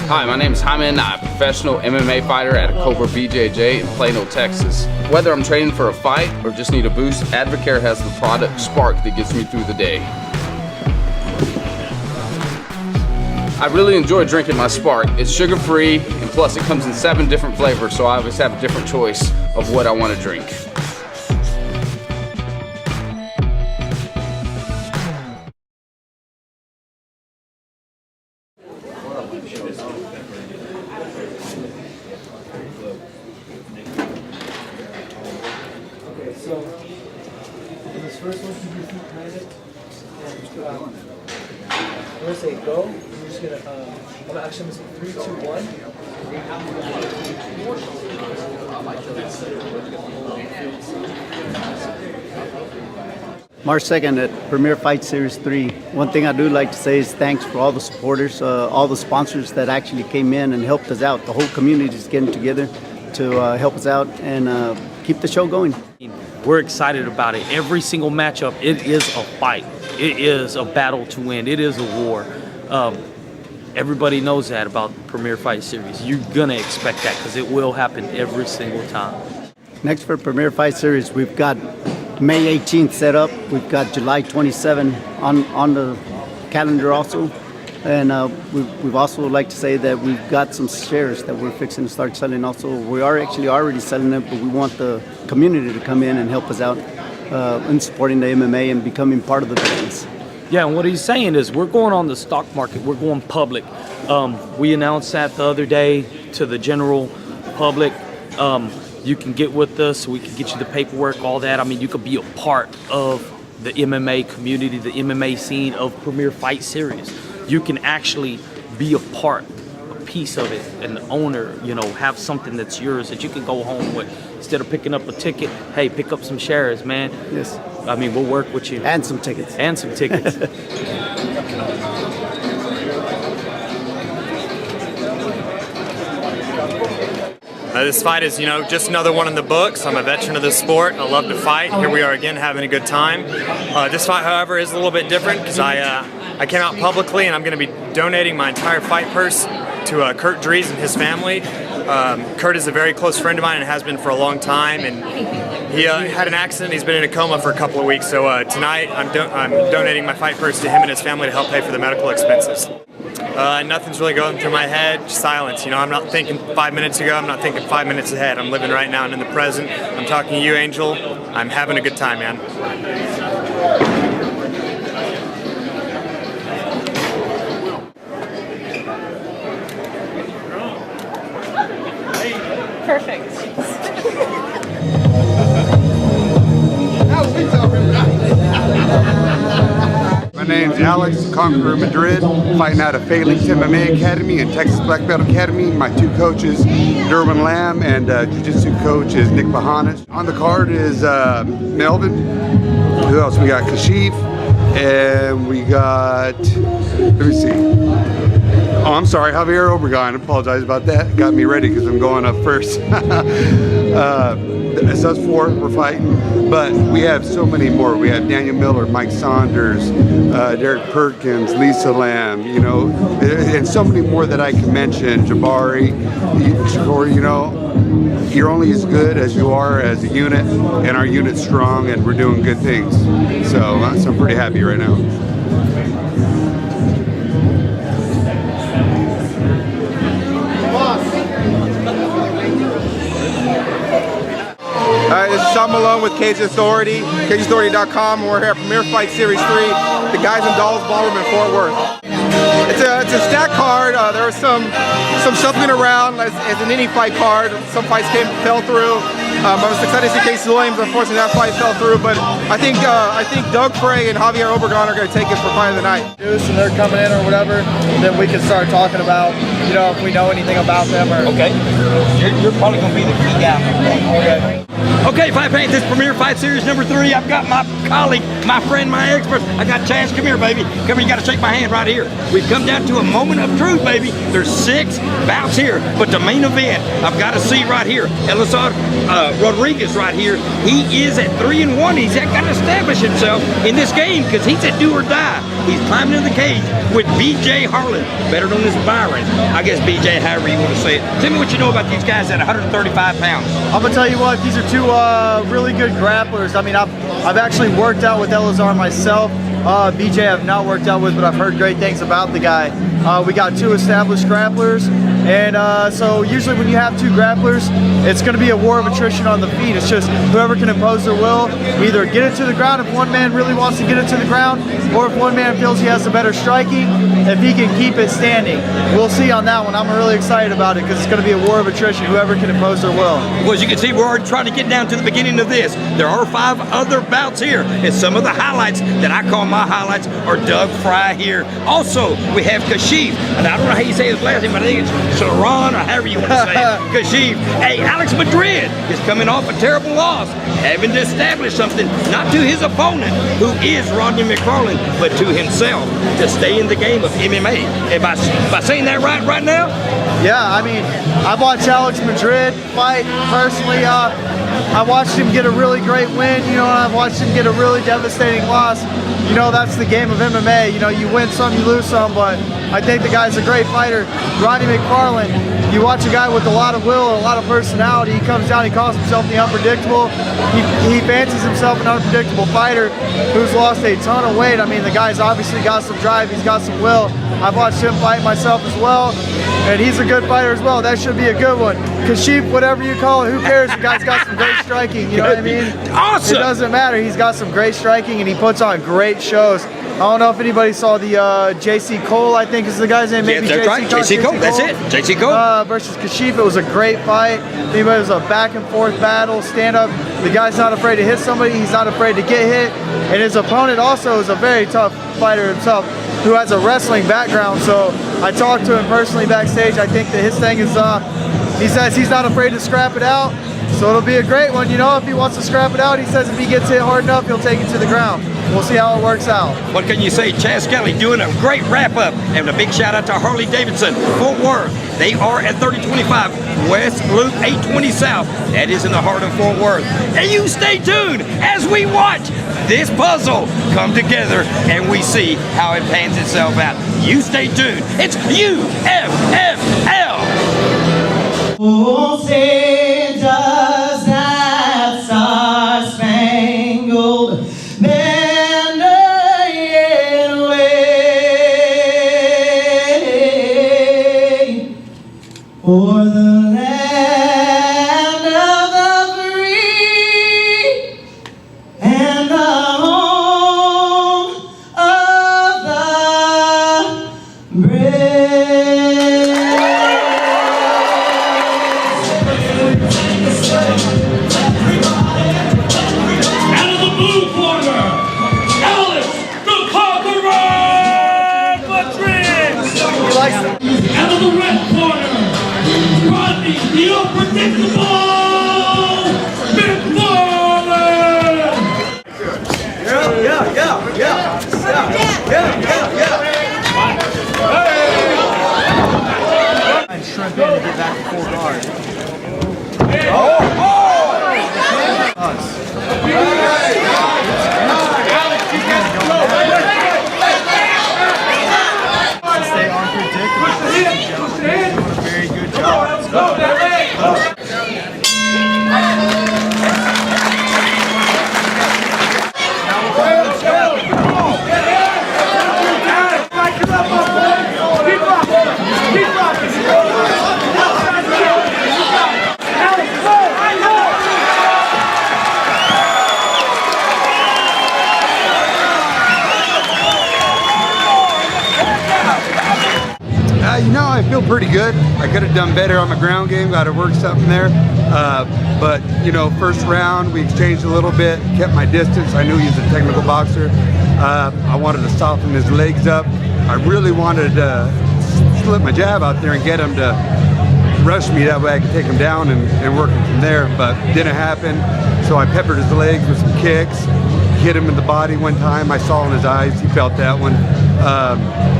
Hi, my name is Hyman. I'm a professional MMA fighter at Cobra BJJ in Plano, Texas. Whether I'm training for a fight or just need a boost, Advocare has the product Spark that gets me through the day. I really enjoy drinking my Spark. It's sugar-free, and plus it comes in 7 different flavors, so I always have a different choice of what I want to drink. Okay, so this first one, keep your feet planted. I'm gonna say go. We're just gonna, I'm actually gonna say 3, 2, 1. March 2nd at Premier Fight Series 3. One thing I do like to say is thanks for all the supporters, all the sponsors that actually came in and helped us out. The whole community is getting together to help us out and keep the show going. We're excited about it. Every single matchup, it is a fight. It is a battle to win. It is a war. Everybody knows that about the Premier Fight Series. You're gonna expect that because it will happen every single time. Next for Premier Fight Series, we've got May 18th set up. We've got July 27 on the calendar also. And we've also like to say that we've got some shares that we're fixing to start selling also. We are actually already selling them, but we want the community to come in and help us out in supporting the MMA and becoming part of the business. Yeah, and what he's saying is we're going on the stock market. We're going public. We announced that the other day to the general public. You can get with us. We can get you the paperwork, all that. I mean, you could be a part of the MMA community, the MMA scene of Premier Fight Series. You can actually be a part, a piece of it, an owner, you know, have something that's yours that you can go home with. Instead of picking up a ticket, hey, pick up some shares, man. Yes. I mean, we'll work with you. And some tickets. And some tickets. This fight is, you know, just another one in the books. I'm a veteran of this sport. I love to fight. Here we are again having a good time. This fight, however, is a little bit different because I came out publicly and I'm going to be donating my entire fight purse to Kurt Dries and his family. Kurt is a very close friend of mine and has been for a long time. And he had an accident. He's been in a coma for a couple of weeks. So tonight I'm donating my fight purse to him and his family to help pay for the medical expenses. Nothing's really going through my head, just silence. You know, I'm not thinking 5 minutes ago, I'm not thinking 5 minutes ahead. I'm living right now and in the present. I'm talking to you, Angel. I'm having a good time, man. Perfect. My name's Alex, Conqueror Madrid, fighting out of Phalanx MMA Academy and Texas Black Belt Academy. My 2 coaches, Derwin Lamb, and Jiu-Jitsu coach is Nick Bahanas. On the card is Melvin. Who else? We got Kashif, and we got, let me see. Oh, I'm sorry, Javier Obregon. I apologize about that. Got me ready because I'm going up first. It's us 4, we're fighting, but we have so many more. We have Daniel Miller, Mike Saunders, Derek Perkins, Lisa Lamb, you know, and so many more that I can mention. Jabari, Shakur, you know, you're only as good as you are as a unit, and our unit's strong, and we're doing good things. So I'm pretty happy right now. This is Sean Malone with Cage Authority, CageAuthority.com. We're here at Premier Fight Series 3, the guys in Dolls Ballroom in Fort Worth. It's a stacked card. There was some shuffling around as in any fight card. Some fights fell through. I was excited to see Casey Williams. Unfortunately, that fight fell through. But I think Doug Frey and Javier Obregon are going to take it for fight of the night. And they're coming in or whatever, then we can start talking about, you know, if we know anything about them or. Okay. You're probably going to be the key guy. Okay. Okay, Fight Paint, this Premier Fight Series number 3. I've got my colleague, my friend, my expert. I got Chance. Come here, baby. Come here, you got to shake my hand right here. We've come down to a moment of truth, baby. There's 6 bouts here, but the main event, I've got to see right here. Elazar Rodriguez right here. He is at 3-1. He's got to establish himself in this game because he's at do or die. He's climbing in the cage with B.J. Harlan, better known as Byron. I guess B.J., however you want to say it. Tell me what you know about these guys at 135 pounds. I'm gonna tell you what, these are two really good grapplers. I mean, I've actually worked out with Elazar myself. BJ I've not worked out with, but I've heard great things about the guy. We got two established grapplers, and so usually when you have two grapplers, it's going to be a war of attrition on the feet. It's just whoever can impose their will, either get it to the ground if one man really wants to get it to the ground, or if one man feels he has the better striking, if he can keep it standing. We'll see on that one. I'm really excited about it because it's going to be a war of attrition, whoever can impose their will. Well, as you can see, we're already trying to get down to the beginning of this. There are 5 other bouts here, and some of the highlights that I call my highlights are Doug Fry here. Also, we have Kashif, and I don't know how you say his last name, but I think it's Sharon, or however you want to say it. Kashif. Hey, Alex Madrid is coming off a terrible loss, having to establish something, not to his opponent, who is Rodney McFarland, but to himself, to stay in the game of MMA. And by saying that right now? Yeah, I mean, I've watched Alex Madrid fight personally. I watched him get a really great win, you know, and I've watched him get a really devastating loss. You know, that's the game of MMA. You know, you win some, you lose some, but I think the guy's a great fighter. Rodney McFarland, you watch a guy with a lot of will and a lot of personality. He comes down, he calls himself the unpredictable. He fancies himself an unpredictable fighter who's lost a ton of weight. I mean, the guy's obviously got some drive, he's got some will. I've watched him fight myself as well, and he's a good fighter as well. That should be a good one. Kashif, whatever you call it, who cares? The guy's got some great striking, you know what I mean? Awesome! It doesn't matter. He's got some great striking, and he puts on great shows. I don't know if anybody saw the J.C. Cole, I think is the guy's name. Maybe that's right. J.C. Cole, that's it. J.C. Cole. Versus Kashif. It was a great fight. It was a back and forth battle, stand up. The guy's not afraid to hit somebody. He's not afraid to get hit. And his opponent also is a very tough fighter himself who has a wrestling background. So I talked to him personally backstage. I think that his thing is, he says he's not afraid to scrap it out. So it'll be a great one, you know, if he wants to scrap it out. He says if he gets hit hard enough, he'll take it to the ground. We'll see how it works out. What can you say? Chaz Kelly doing a great wrap-up. And a big shout-out to Harley Davidson, Fort Worth. They are at 3025 West Loop 820 South. That is in the heart of Fort Worth. And you stay tuned as we watch this puzzle come together and we see how it pans itself out. You stay tuned. It's U.F.F.L. Oh, say does that star-spangled banner yet wave for the land of the free and the home of the brave? Out of the blue corner, Alex the Conqueror Madrid. Out of the red corner, Rodney the Unpredictable McFarland. And shrimp in to get back to full guard. Stay unpredictable. Doing a very good job. You know, I feel pretty good. I could have done better on my ground game, got to work something there. But, you know, first round, we exchanged a little bit, kept my distance. I knew he was a technical boxer. I wanted to soften his legs up. I really wanted to slip my jab out there and get him to rush me. That way I could take him down and work him from there, but didn't happen. So I peppered his legs with some kicks, hit him in the body one time. I saw in his eyes, he felt that one.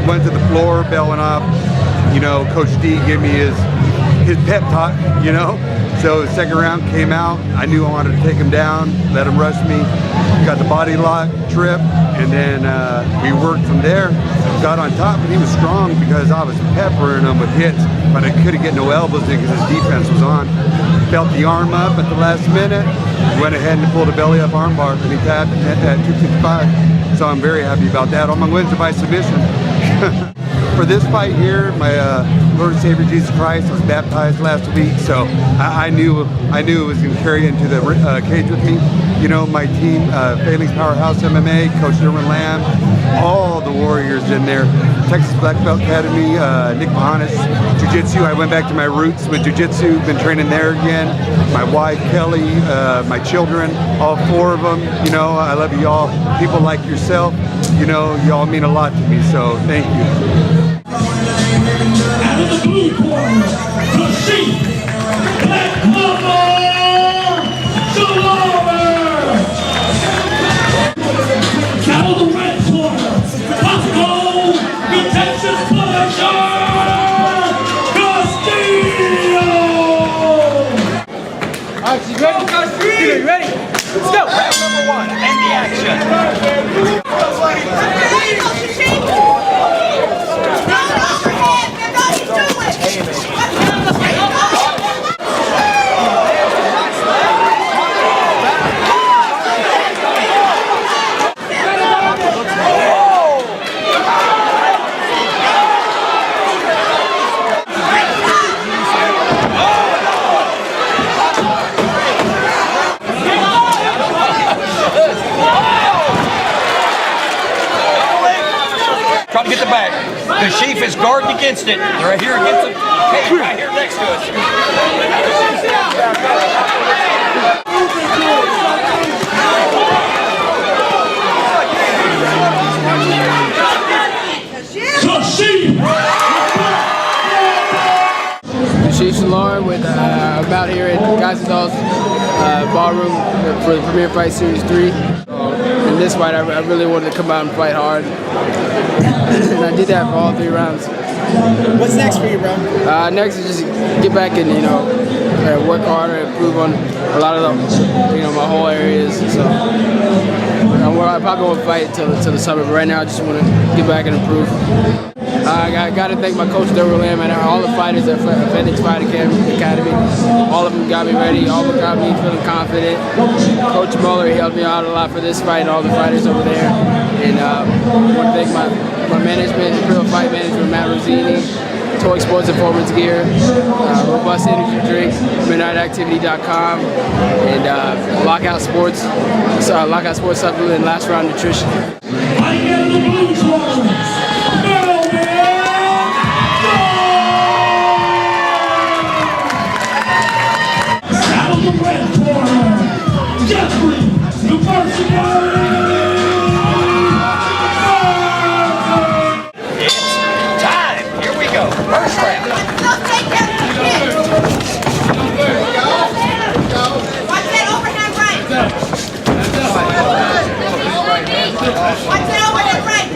Went to the floor, belling off. You know, Coach D gave me his his pep talk, you know. So the second round came out, I knew I wanted to take him down, let him rush me, got the body lock, trip, and then we worked from there, got on top, and he was strong because I was peppering him with hits, but I couldn't get no elbows in because his defense was on. Felt the arm up at the last minute, went ahead and pulled a belly up arm bar, and he tapped at 265. So I'm very happy about that. All my wins are by submission. For this fight here, my Lord and Savior Jesus Christ was baptized last week, so I knew it was going to carry into the cage with me. You know, my team, Failings Powerhouse MMA, Coach Derwin Lamb, all the warriors in there. Texas Black Belt Academy, Nick Bahanis, Jiu-Jitsu. I went back to my roots with Jiu-Jitsu, been training there again. My wife, Kelly, my children, all 4 of them. You know, I love you all. People like yourself, you know, y'all mean a lot to me, so thank you. Out of the blue corner, the Sheep, Black Mama, Shalom. Out of the red corner, Paco, the Texas Punisher, Castillo. All right, you ready? Castillo, you ready? Let's go. Round number 1, and the action. Trying to get the back. The Sheep is guarding against it. They're right here against him. Hey, right here next to us. Chief Shalom with I'm out here at Guys and Dolls ballroom for the Premier Fight Series 3. In this fight, I really wanted to come out and fight hard, and I did that for all 3 rounds. What's next for you, bro? Next is just get back and work harder, improve on a lot of the my whole areas. So I probably won't fight till the summer, but right now I just want to get back and improve. I got to thank my coach Derwin Lamb and all the fighters at Phoenix Fight Academy. All of them got me ready. All of them got me feeling confident. Coach Muller, he helped me out a lot for this fight and all the fighters over there. And I want to thank my management, Imperial Fight Management, Matt Rosini, Toy Sports Performance Gear, Robust Energy Drink, MidnightActivity.com, and Lockout Sports Supplement, and Last Round Nutrition. First round. Watch that overhand right. Watch that overhand right.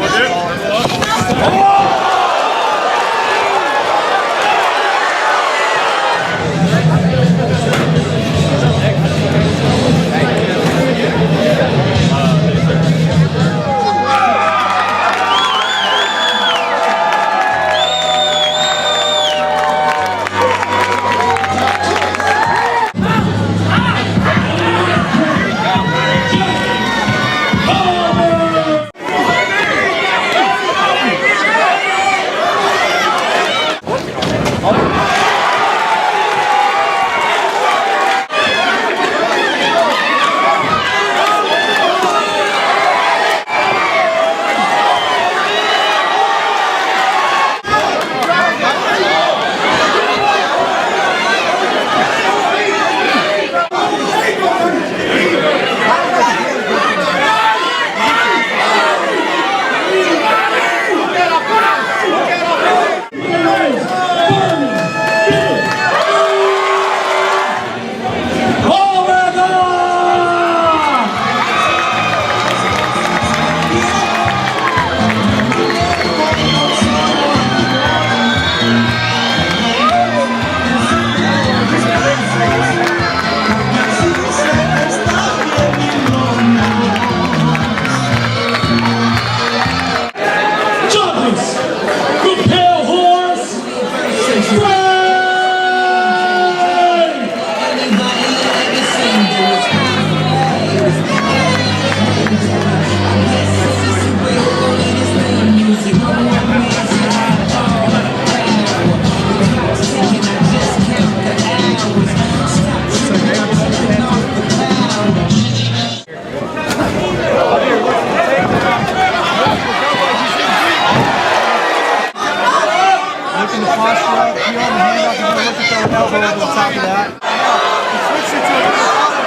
up, peel the hand off, and then look at the elbow over the top of that. He switched it to a bottom.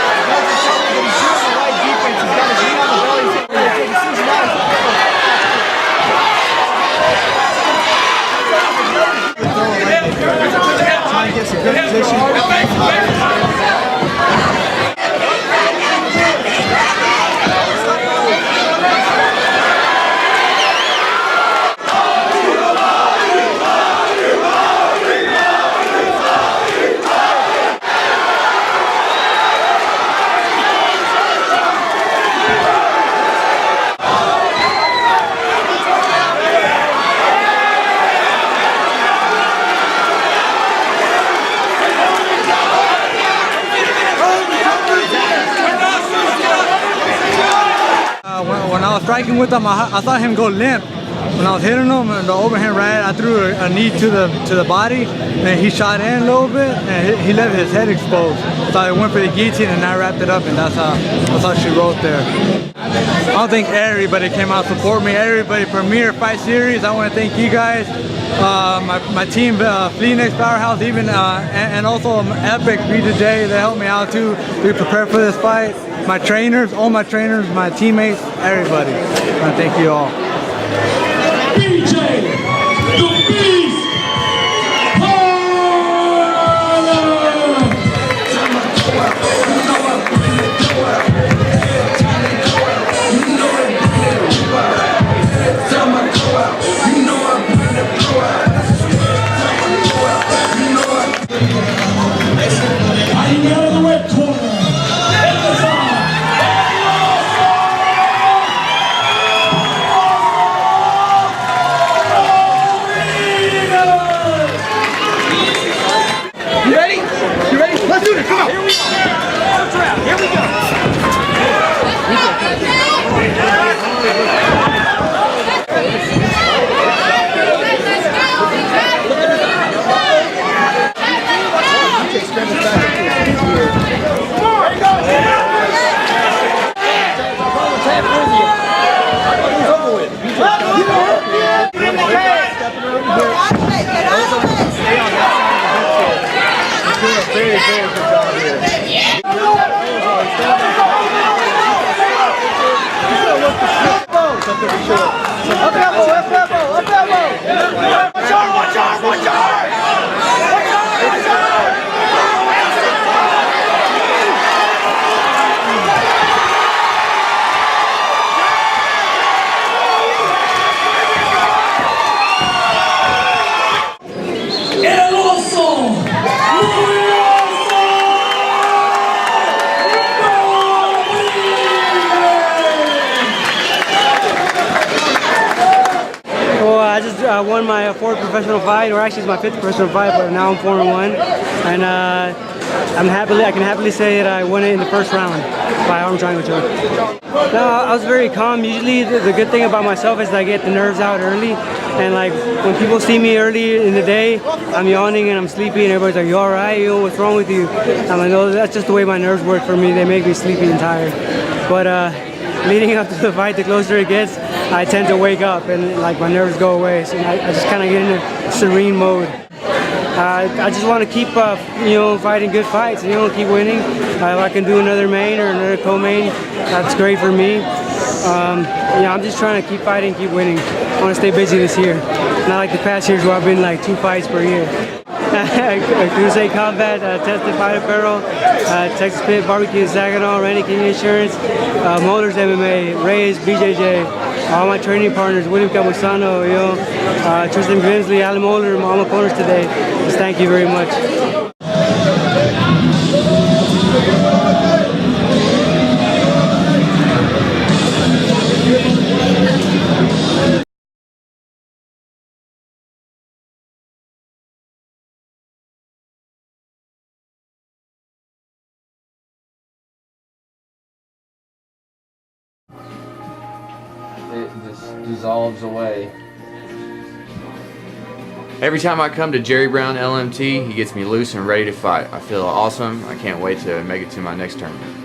He does the shoulder, but he's doing the right defense. He's got his knee on the belly. He's going to take a decision out. Trying to get some good position. When I was striking with him, I thought him go limp. When I was hitting him, the overhand right, I threw a knee to the body, and he shot in a little bit, and he left his head exposed. So I went for the guillotine, and I wrapped it up, and that's how she wrote there. I don't think everybody came out to support me. Everybody, Premier Fight Series, I want to thank you guys, my team, Phoenix Powerhouse, even, and also Epic BJJ. They helped me out too. We prepared for this fight. My trainers, all my trainers, my teammates, everybody. I want to thank you all. BJ, the Beast, fighting out of the red corner. I won my fourth professional fight, or actually it's my fifth professional fight, but now I'm 4-1, and I can happily say that I won it in the first round by arm triangle choke. No, I was very calm. Usually the good thing about myself is that I get the nerves out early, and like when people see me early in the day, I'm yawning and I'm sleepy, and everybody's like, "You all right? You know, what's wrong with you?" I'm like, "No, that's just the way my nerves work for me. They make me sleepy and tired." But leading up to the fight, the closer it gets, I tend to wake up and like my nerves go away. So I just kind of get in a serene mode. I just want to keep, fighting good fights. Keep winning. If I can do another main or another co-main, that's great for me. I'm just trying to keep fighting, keep winning. I want to stay busy this year. Not like the past years where I've been like 2 fights per year. Crusade Combat, Tested Fight Apparel, Texas Pit Barbecue in Saginaw, Randy King Insurance, Motors MMA, Reyes, BJJ, all my training partners, William Camusano, Tristan Grimsley, Alan Moeller, all my corners today. Just thank you very much. It just dissolves away. Every time I come to Jerry Brown LMT, he gets me loose and ready to fight. I feel awesome. I can't wait to make it to my next tournament.